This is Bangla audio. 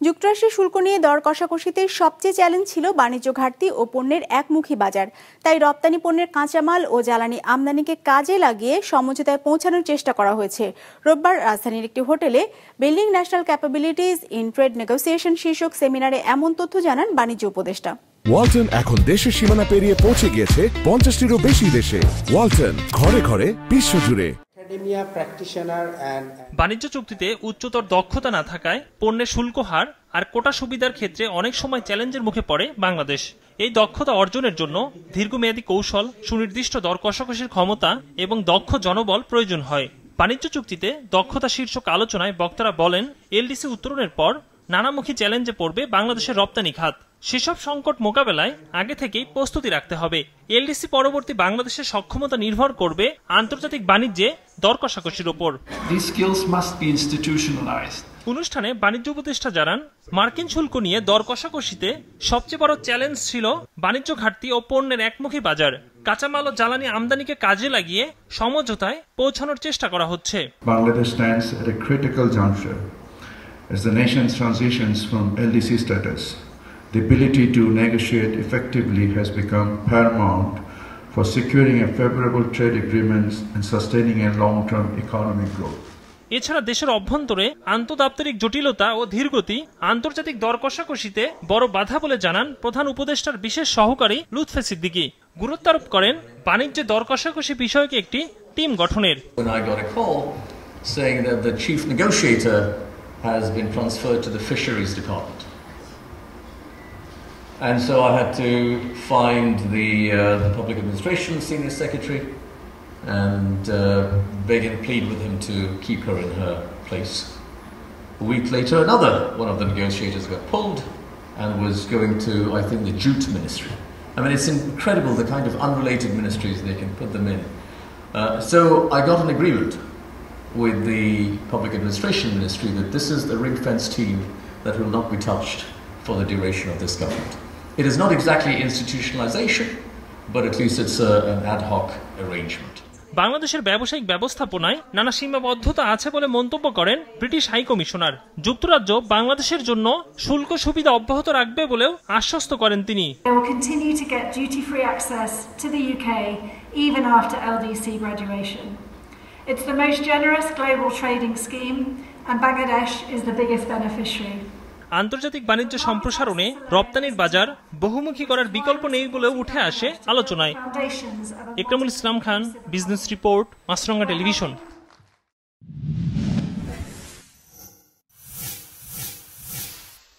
যুক্তরাষ্ট্রের শুল্ক নিয়ে দর কষাকষিতে সবচেয়ে চ্যালেঞ্জ ছিল বাণিজ্য ঘাটতি ও পণ্যের একমুখী বাজার। তাই রপ্তানি পণ্যের কাঁচামাল ও জ্বালানি আমদানিকে কাজে লাগিয়ে সমঝোতায় পৌঁছানোর চেষ্টা করা হয়েছে। রোববার রাজধানীর একটি হোটেলে building national capabilities in trade negotiation শীর্ষক সেমিনারে এমন তথ্য জানান বাণিজ্য উপদেষ্টা। ওয়ালটন এখন দেশের সীমানা পেরিয়ে পৌঁছে গিয়েছে 50টিরও বেশি দেশে। ওয়ালটন, ঘরে ঘরে, বিশ্বজুড়ে। বাণিজ্য চুক্তিতে উচ্চতর দক্ষতা না থাকায় পণ্যের শুল্ক হার আর কোটা সুবিধার ক্ষেত্রে অনেক সময় চ্যালেঞ্জের মুখে পড়ে বাংলাদেশ। এই দক্ষতা অর্জনের জন্য দীর্ঘমেয়াদী কৌশল, সুনির্দিষ্ট দর কষাকষির ক্ষমতা এবং দক্ষ জনবল প্রয়োজন হয়। বাণিজ্য চুক্তিতে দক্ষতা শীর্ষক আলোচনায় বক্তারা বলেন, এলডিসি উত্তরণের পর নানামুখী চ্যালেঞ্জে পড়বে বাংলাদেশের রপ্তানি খাত। সেসব সংকট মোকাবেলায় আগে থেকেই প্রস্তুতি রাখতে হবে। এলডিসি পরবর্তী বাংলাদেশের সক্ষমতা নির্ভর করবে আন্তর্জাতিক বাণিজ্যে দর কষাকষির ওপর। অনুষ্ঠানে বাণিজ্য উপদেষ্টা জানান, মার্কিন শুল্ক নিয়ে দর কষাকষিতে সবচেয়ে বড় চ্যালেঞ্জ ছিল বাণিজ্য ঘাটতি ও পণ্যের একমুখী বাজার। কাঁচামাল ও জ্বালানি আমদানিকে কাজে লাগিয়ে সমঝোতায় পৌঁছানোর চেষ্টা করা হচ্ছে। Bangladesh stands at a critical juncture as the nation transitions from LDC status. The ability to negotiate effectively has become paramount for securing a favorable trade agreements and sustaining a long-term economic growth. এছাড়া দেশের অভ্যন্তরে আন্তঃদাপ্তরিক জটিলতা ও ধীরগতি আন্তর্জাতিক দর কষাকষিতে বড় বাধা বলে জানান প্রধান উপদেষ্টার বিশেষ সহকারী লুৎফে সিদ্দিকী। গুরুত্ব আরোপ করেন বাণিজ্যে দর কষাকষি বিষয়ক একটি টিম গঠনের। When I got a call saying that the chief negotiator has been transferred to the fisheries department. And so I had to find the public administration senior secretary and beg and plead with him to keep her in her place. A week later, another one of the negotiators got pulled and was going to, I think, the jute ministry. I mean, it's incredible the kind of unrelated ministries they can put them in. So I got an agreement with the public administration ministry that this is the ring-fence team that will not be touched for the duration of this government. It is not exactly institutionalization, but at least it's an ad hoc arrangement. বাংলাদেশের ব্যবসায়িক ব্যবস্থাপনায় নানা সীমাবদ্ধতা আছে বলে মন্তব্য করেন ব্রিটিশ হাই কমিশনার। যুক্তরাজ্য বাংলাদেশের জন্য শুল্ক সুবিধা অব্যাহত রাখবে বলেও আশ্বস্ত করেন তিনি। They will continue to get duty-free access to the UK even after LDC graduation. It's the most generous global trading scheme and Bangladesh is the biggest beneficiary. আন্তর্জাতিক বাণিজ্য সম্প্রসারণে রপ্তানির বাজার বহুমুখী করার বিকল্প নেই বলেও উঠে আসে আলোচনায়। ইকরামুল ইসলাম খান, বিজনেস রিপোর্ট, মাছরাঙ্গা টেলিভিশন।